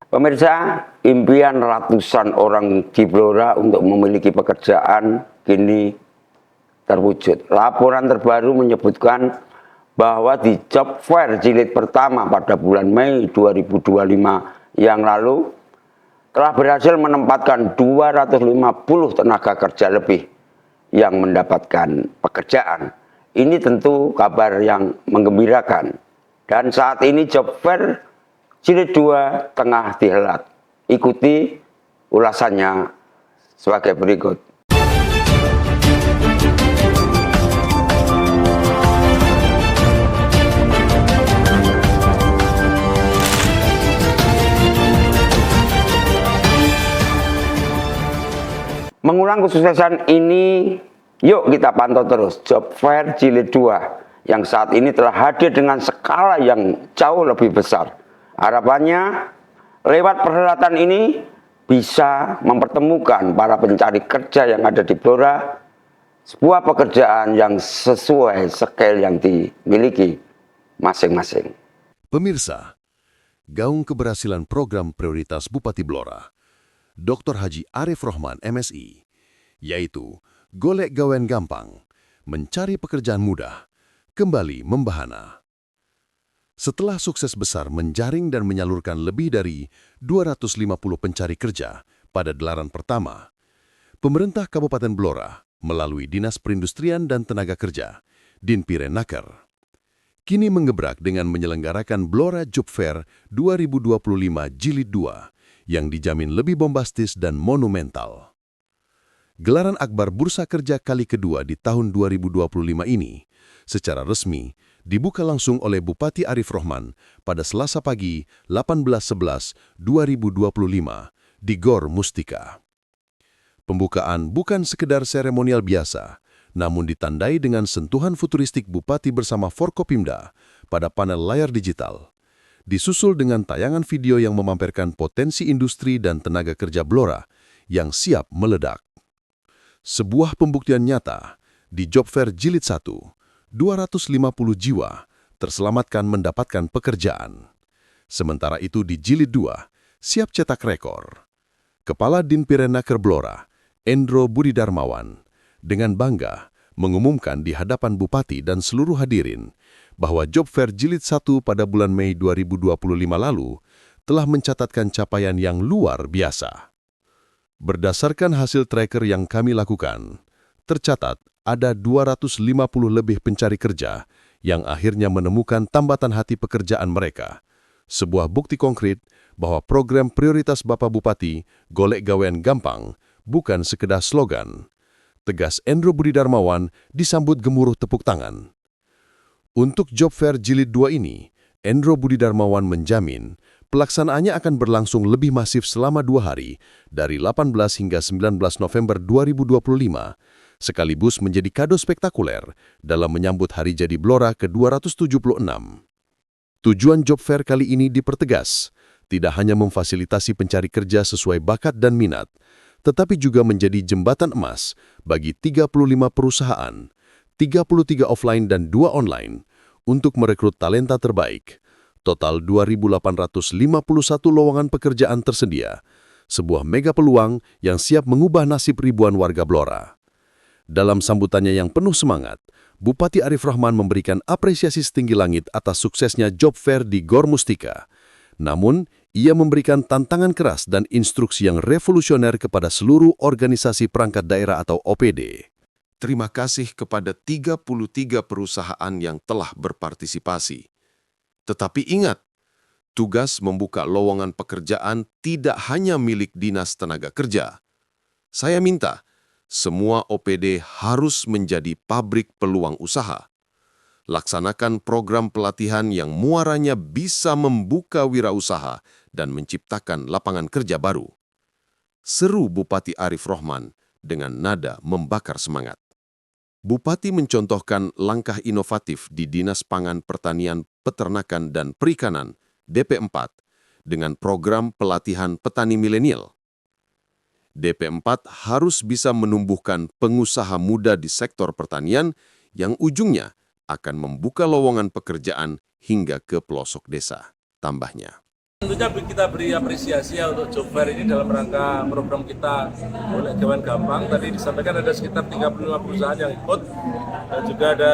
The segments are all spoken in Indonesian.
Pemirsa, impian ratusan orang di Blora untuk memiliki pekerjaan kini terwujud. Laporan terbaru menyebutkan bahwa di job fair jilid pertama pada bulan Mei 2025 yang lalu telah berhasil menempatkan 250 tenaga kerja lebih yang mendapatkan pekerjaan. Ini tentu kabar yang menggembirakan. Dan saat ini job fair jilid 2 tengah dihelat. Ikuti ulasannya sebagai berikut. Mengulang kesuksesan ini, yuk kita pantau terus job fair jilid 2 yang saat ini telah hadir dengan skala yang jauh lebih besar. Harapannya lewat perhelatan ini bisa mempertemukan para pencari kerja yang ada di Blora sebuah pekerjaan yang sesuai skill yang dimiliki masing-masing. Pemirsa, gaung keberhasilan program prioritas Bupati Blora Dr. Haji Arif Rohman MSI, yaitu golek gawean gampang, mencari pekerjaan mudah, kembali membahana. Setelah sukses besar menjaring dan menyalurkan lebih dari 250 pencari kerja pada gelaran pertama, pemerintah Kabupaten Blora melalui Dinas Perindustrian dan Tenaga Kerja, Dinpirenaker, kini menggebrak dengan menyelenggarakan Blora Job Fair 2025 Jilid 2 yang dijamin lebih bombastis dan monumental. Gelaran akbar Bursa Kerja kali kedua di tahun 2025 ini secara resmi dibuka langsung oleh Bupati Arif Rohman pada Selasa pagi 18/11/2025 di Gor Mustika. Pembukaan bukan sekedar seremonial biasa, namun ditandai dengan sentuhan futuristik Bupati bersama Forkopimda pada panel layar digital. Disusul dengan tayangan video yang memamerkan potensi industri dan tenaga kerja Blora yang siap meledak. Sebuah pembuktian nyata, di Job Fair Jilid 1, 250 jiwa terselamatkan mendapatkan pekerjaan. Sementara itu di Jilid 2, siap cetak rekor. Kepala Dinpirenaker Blora, Endro Budi Darmawan, dengan bangga mengumumkan di hadapan Bupati dan seluruh hadirin bahwa Job Fair Jilid 1 pada bulan Mei 2025 lalu telah mencatatkan capaian yang luar biasa. Berdasarkan hasil tracker yang kami lakukan, tercatat ada 250 lebih pencari kerja yang akhirnya menemukan tambatan hati pekerjaan mereka. Sebuah bukti konkret bahwa program prioritas Bapak Bupati golek gawean gampang bukan sekedar slogan. Tegas Endro Budi Darmawan disambut gemuruh tepuk tangan. Untuk Job Fair Jilid 2 ini, Endro Budi Darmawan menjamin pelaksanaannya akan berlangsung lebih masif selama 2 hari dari 18 hingga 19 November 2025, sekaligus menjadi kado spektakuler dalam menyambut Hari Jadi Blora ke-276. Tujuan Job Fair kali ini dipertegas, tidak hanya memfasilitasi pencari kerja sesuai bakat dan minat, tetapi juga menjadi jembatan emas bagi 35 perusahaan, 33 offline dan 2 online, untuk merekrut talenta terbaik. Total 2.851 lowongan pekerjaan tersedia, sebuah mega peluang yang siap mengubah nasib ribuan warga Blora. Dalam sambutannya yang penuh semangat, Bupati Arif Rohman memberikan apresiasi setinggi langit atas suksesnya Job Fair di Gor Mustika. Namun, ia memberikan tantangan keras dan instruksi yang revolusioner kepada seluruh organisasi perangkat daerah atau OPD. Terima kasih kepada 33 perusahaan yang telah berpartisipasi. Tetapi ingat, tugas membuka lowongan pekerjaan tidak hanya milik Dinas Tenaga Kerja. Saya minta, semua OPD harus menjadi pabrik peluang usaha. Laksanakan program pelatihan yang muaranya bisa membuka wirausaha dan menciptakan lapangan kerja baru. Seru Bupati Arif Rohman dengan nada membakar semangat. Bupati mencontohkan langkah inovatif di Dinas Pangan Pertanian, Peternakan dan Perikanan DP4 dengan program pelatihan petani milenial. DP4 harus bisa menumbuhkan pengusaha muda di sektor pertanian yang ujungnya akan membuka lowongan pekerjaan hingga ke pelosok desa, tambahnya. Tentunya kita beri apresiasi ya untuk job fair ini dalam rangka program kita Golek Gawean Gampang. Tadi disampaikan ada sekitar 35 perusahaan yang ikut dan juga ada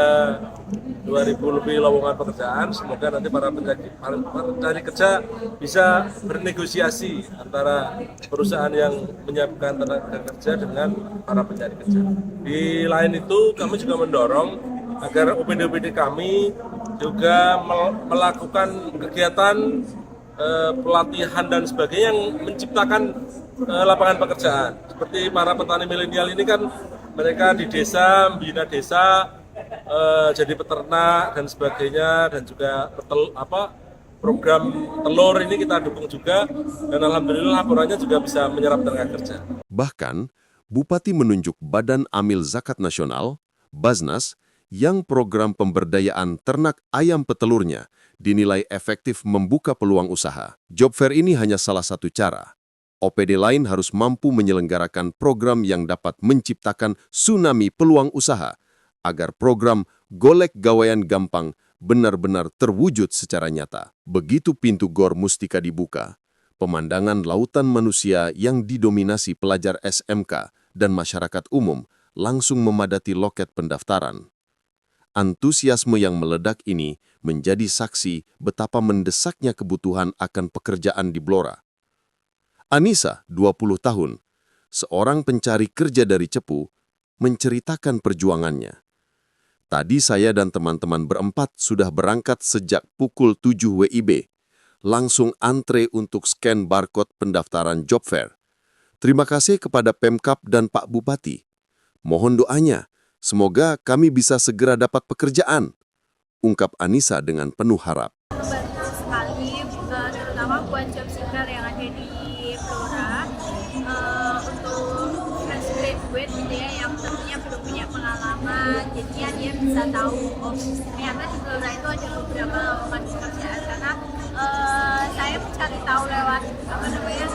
2.000 lebih lowongan pekerjaan. Semoga nanti para pencari kerja bisa bernegosiasi antara perusahaan yang menyiapkan tenaga kerja dengan para pencari kerja. Di lain itu kami juga mendorong agar OPD-OPD kami juga melakukan kegiatan pelatihan dan sebagainya yang menciptakan lapangan pekerjaan. Seperti para petani milenial ini kan mereka di desa, membina desa, jadi peternak dan sebagainya, dan juga program telur ini kita dukung juga, dan alhamdulillah laporannya juga bisa menyerap tenaga kerja. Bahkan, Bupati menunjuk Badan Amil Zakat Nasional, Baznas, yang program pemberdayaan ternak ayam petelurnya dinilai efektif membuka peluang usaha. Job fair ini hanya salah satu cara. OPD lain harus mampu menyelenggarakan program yang dapat menciptakan tsunami peluang usaha agar program Golek Gawean Gampang benar-benar terwujud secara nyata. Begitu pintu Gor Mustika dibuka, pemandangan lautan manusia yang didominasi pelajar SMK dan masyarakat umum langsung memadati loket pendaftaran. Antusiasme yang meledak ini menjadi saksi betapa mendesaknya kebutuhan akan pekerjaan di Blora. Anissa, 20 tahun, seorang pencari kerja dari Cepu, menceritakan perjuangannya. Tadi saya dan teman-teman berempat sudah berangkat sejak pukul 7 WIB, langsung antre untuk scan barcode pendaftaran job fair. Terima kasih kepada Pemkab dan Pak Bupati. Mohon doanya, semoga kami bisa segera dapat pekerjaan, ungkap Anissa dengan penuh harap. Membantu sekali, terutama buat job seeker yang ada di Blora, untuk fresh graduate gitu ya, yang tentunya belum punya pengalaman, jadinya dia bisa tahu, oh ternyata di Blora itu ada beberapa lowongan pekerjaan, karena saya mencari tahu lewat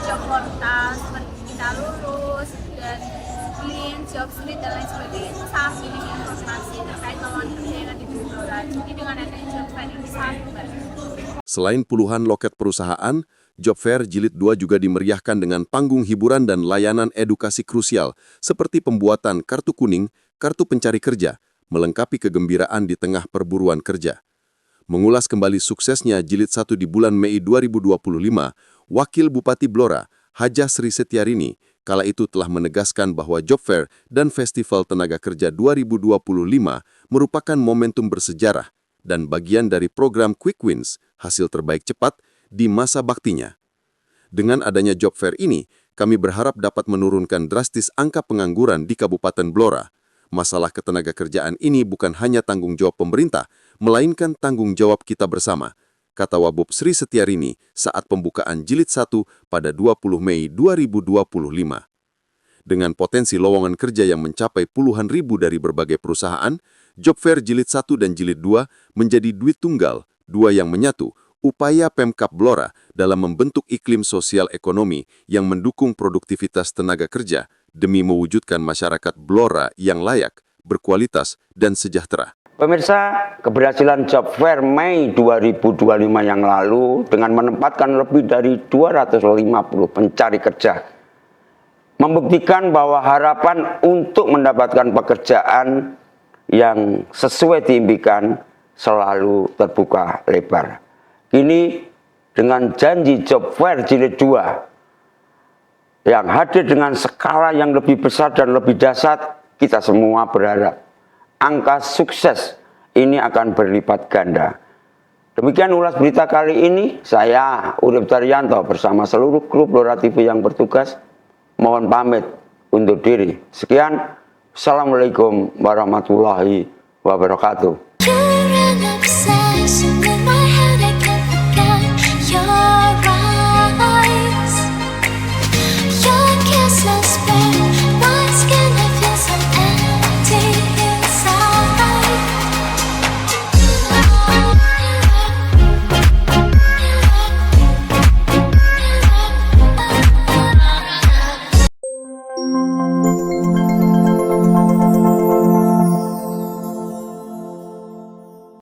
job portal seperti Kita Lulus dan Job Street dan lain sebagainya, itu sangat minim informasi terkait lowongan kerja yang ada di Blora. Jadi dengan adanya job fair ini sangat membantu. Selain puluhan loket perusahaan, Job Fair Jilid 2 juga dimeriahkan dengan panggung hiburan dan layanan edukasi krusial seperti pembuatan kartu kuning, kartu pencari kerja, melengkapi kegembiraan di tengah perburuan kerja. Mengulas kembali suksesnya Jilid 1 di bulan Mei 2025, Wakil Bupati Blora, Hajah Sri Setiarini, kala itu telah menegaskan bahwa Job Fair dan Festival Tenaga Kerja 2025 merupakan momentum bersejarah dan bagian dari program Quick Wins, hasil terbaik cepat, di masa baktinya. Dengan adanya Job Fair ini, kami berharap dapat menurunkan drastis angka pengangguran di Kabupaten Blora. Masalah ketenaga kerjaan ini bukan hanya tanggung jawab pemerintah, melainkan tanggung jawab kita bersama, kata Wabub Sri Setiarini saat pembukaan Jilid 1 pada 20 Mei 2025. Dengan potensi lowongan kerja yang mencapai puluhan ribu dari berbagai perusahaan, Job Fair Jilid 1 dan Jilid 2 menjadi duit tunggal, dua yang menyatu, upaya Pemkab Blora dalam membentuk iklim sosial ekonomi yang mendukung produktivitas tenaga kerja demi mewujudkan masyarakat Blora yang layak, berkualitas, dan sejahtera. Pemirsa, keberhasilan Job Fair Mei 2025 yang lalu dengan menempatkan lebih dari 250 pencari kerja membuktikan bahwa harapan untuk mendapatkan pekerjaan yang sesuai diimpikan selalu terbuka lebar. Kini dengan janji Job Fair Jilid 2 yang hadir dengan skala yang lebih besar dan lebih dahsyat, kita semua berharap angka sukses ini akan berlipat ganda. Demikian ulas berita kali ini. Saya Urip Daryanto bersama seluruh kru Blora TV yang bertugas mohon pamit undur diri. Sekian. Assalamualaikum warahmatullahi wabarakatuh.